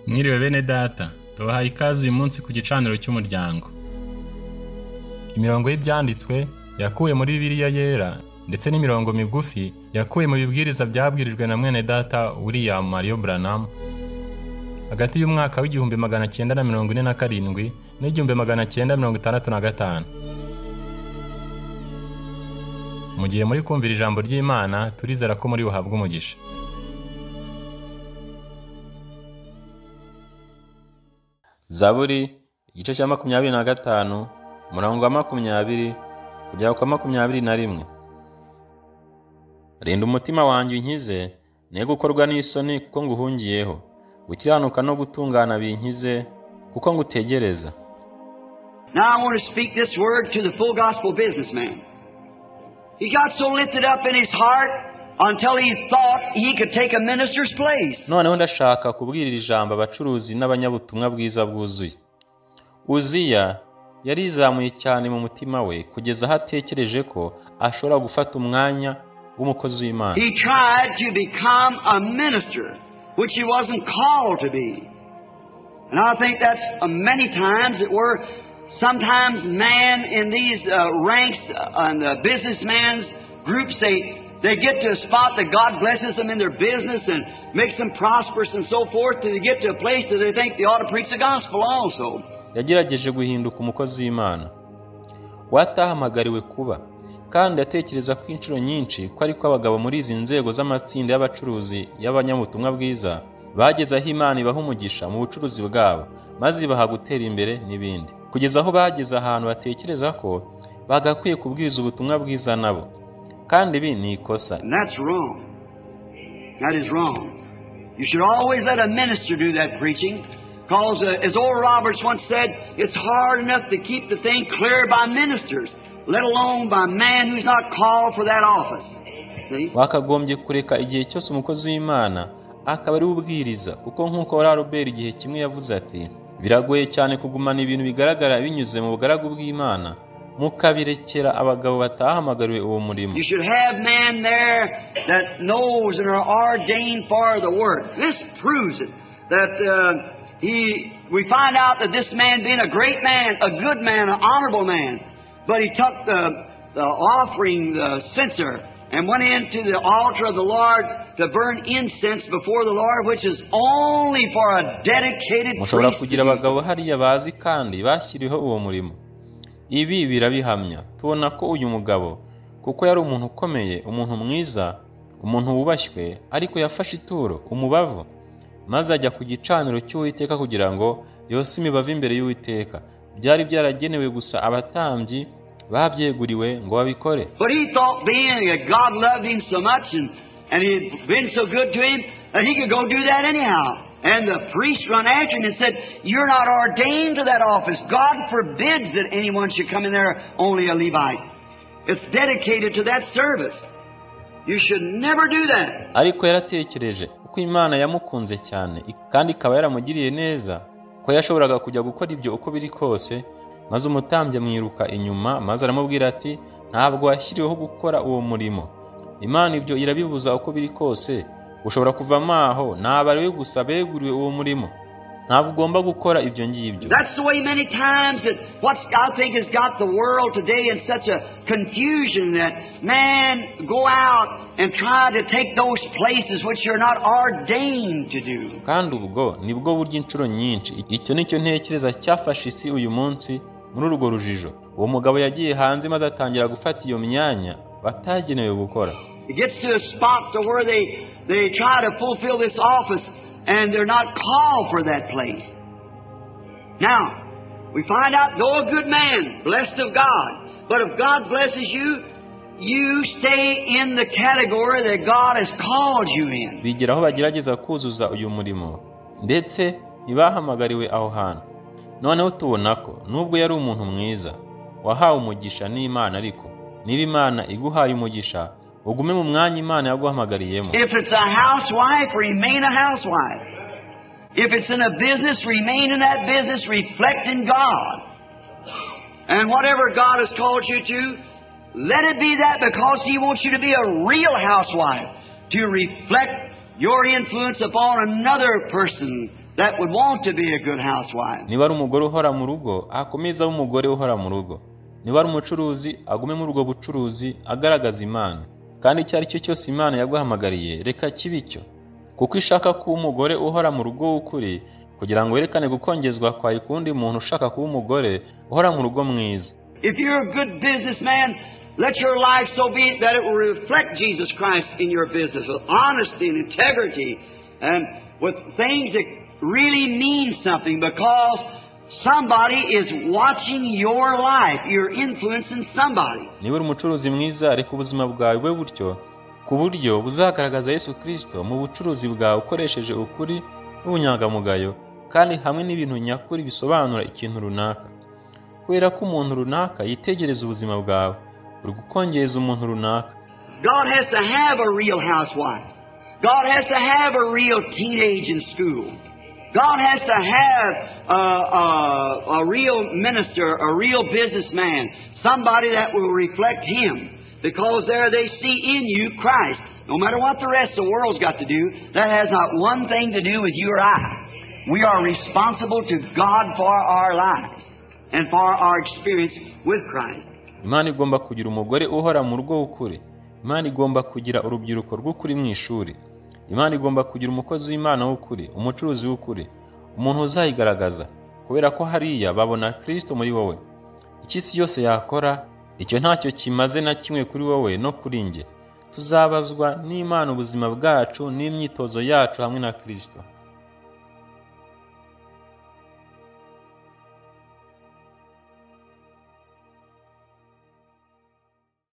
Mwiriwe bene data, tubahaye ikaze uyu munsi ku gicaniro cy'umuryango. Imirongo y'ibyanditswe yakuwe muri Bibiliya yera ndetse n'imirongo migufi yakuwe mu bibwiriza byabwirijwe na mwene data William Marion Branham hagati y'umwaka w'igihumbi 947 n'igihumbi 965. Mu gihe muri kumvira ijambo ry'Imana, turizera ko muri buhabwe umugisha. Zaburi igice cya 25 umurongo wa 20 kugera ku 21. Rinda umutima wanjye unkize, ne gukorwa n'isoni kuko nguhungiyeho. Gukiranuka no gutungana binkize kuko ngutegereza. Now I want to speak this word to the full gospel businessman. He got so lifted up in his heart until he thought he could take a minister's place. Noneho ndashaka kubwirira ijambo abacuruzi n'abanyabutumwa bwiza bwuzuye. Uziya yarizamuye cyane mu mutima we kugeza hatekereje ko ashobora gufata umwanya w'umukozi w'Imana. He tried to become a minister which he wasn't called to be. And I think that's many times it were sometimes man in these ranks and the businessman's groups they get to a spot that God blesses them in their business and makes them prosperous and so forth, to get to a place that they think they ought to preach the gospel also. Yagerageje guhinduka umukozi w'Imana watahamagariwe kuba, kandi atekereza ko inshuro nyinshi ko ariko abagabo muri izi nzego z'amatsinda y'abacuruzi y'abanyabutumwa bwiza bageze aho Imana ibaha umugisha mu bucuruzi bwabo maze baha gutera imbere n'ibindi, kugeza aho bageze ahantu batekereza ko bagakwiye kubwiriza ubutumwa bwiza nabo, kandi ibi ni ikosa. That's wrong. That is wrong. You should always let a minister do that preaching, because as Oral Roberts once said, it's hard enough to keep the thing clear by ministers, let alone by man who's not called for that office. See? Wakagombye kureka igihe cyose umukozi w'Imana akaba ari ubwiriza, kuko nk'uko Oral Robert igihe kimwe yavuze ati, biragoye cyane kugumana ibintu bigaragara binyuze mu bugaragu bw'Imana mukabirekera abagabo batahamagariwe uwo murimo. You should have men there that knows and are ordained for the work. This proves it, that we find out that this man being a great man, a good man, an honorable man, but he took the offering, the censer, and went into the altar of the Lord to burn incense before the Lord, which is only for a dedicated mushobora priest. kugira abagabo hariya bazi kandi bashyiriho uwo murimo. Ibi birabihamya, tubona ko uyu mugabo kuko yari umuntu ukomeye, umuntu mwiza, umuntu wubashywe, ariko yafashe ituro, umubavu, maze ajya ku gicaniro cy'Uwiteka kugira ngo yose imibavu imbere y'Uwiteka. Byari byaragenewe gusa abatambyi babyeguriwe ngo babikore. But he thought, being that God loved him so much and he had been so good to him, that he could go do that anyhow. And the priest run after him and said, you're not ordained to that office. God forbids that anyone should come in there, only a Levite. It's dedicated to that service. You should never do that. Ariko yaratekereje uko Imana yamukunze cyane kandi ikaba yaramugiriye neza ko yashoboraga kujya gukora ibyo uko biri kose, maze umutambyi amwiruka inyuma maze aramubwira ati, ntabwo washyiriweho gukora uwo murimo. Imana ibyo irabibuza uko biri kose. Ushobora kuvamo aho n'abariwe gusa beguriwe uwo murimo, ntabwo ugomba gukora ibyo ngibyo. That's the way many times that what I think has got the world today in such a confusion that man go out and try to take those places which you're not ordained to do. Kandi ubwo nibwo buryo inshuro nyinshi icyo nicyo ntekereza cyafashe isi uyu munsi muri urwo rujijo. Uwo mugabo yagiye hanze maze atangira gufata iyo myanya batagenewe gukora. It gets to a spot to where they try to fulfill this office and they're not called for that place. Now, we find out, though a good man, blessed of God, but if God blesses you, you stay in the category that God has called you in. Bigeraho bagerageza kuzuza uyu murimo ndetse ntibahamagariwe aho hantu. Noneho tubona ko nubwo yari umuntu mwiza wahawe umugisha n'Imana, ariko niba Imana iguhaye umugisha ugume mu mwanya Imana yaguhamagariyemo. If it's a housewife, remain a housewife. If it's in a business, remain in that business, reflecting God. And whatever God has called you to, let it be that, because He wants you to be a real housewife, to reflect your influence upon another person that would want to be a good housewife. niba ari umugore uhora mu rugo akomeza abe umugore uhora mu rugo, niba ari umucuruzi agume muri ubwo bucuruzi agaragaza Imana. Kandi icyo ari cyo cyose Imana yaguhamagariye reka kibe icyo, kuko ishaka kuba umugore uhora mu rugo w'ukuri, kugira ngo werekane gukongezwa kwawe kundi muntu ushaka kuba umugore uhora mu rugo mwiza. If you're a good businessman, let your life so be that it will reflect Jesus Christ in your business with honesty and integrity and with things that really mean something, because somebody is watching your life. You're influencing somebody. Niba uri umucuruzi mwiza, reka ubuzima bwawe bube butyo ku buryo buzagaragaza Yesu Kristo mu bucuruzi bwawe ukoresheje ukuri n'ubunyangamugayo, kandi hamwe n'ibintu nyakuri bisobanura ikintu runaka. Kubera ko umuntu runaka yitegereza ubuzima bwawe, uri gukongeza umuntu runaka. God has to have a real housewife. God has to have a real teenage in school. God has to have a real minister, a real businessman, somebody that will reflect Him, because there they see in you Christ. No matter what the rest of the world's got to do, that has not one thing to do with you or I. We are responsible to God for our lives and for our experience with Christ. Imana igomba kugira umugore uhora mu rugo w'ukuri. Imana igomba kugira urubyiruko rw'ukuri mu ishuri. Imana igomba kugira umukozi w'Imana w'ukuri, umucuruzi w'ukuri, umuntu uzayigaragaza, kubera ko hariya babona Kristo muri wowe. Ikisi yose yakora, icyo ntacyo kimaze na kimwe kuri wowe no kuri nge. Tuzabazwa n'Imana ubuzima bwacu n'imyitozo yacu hamwe na Kristo.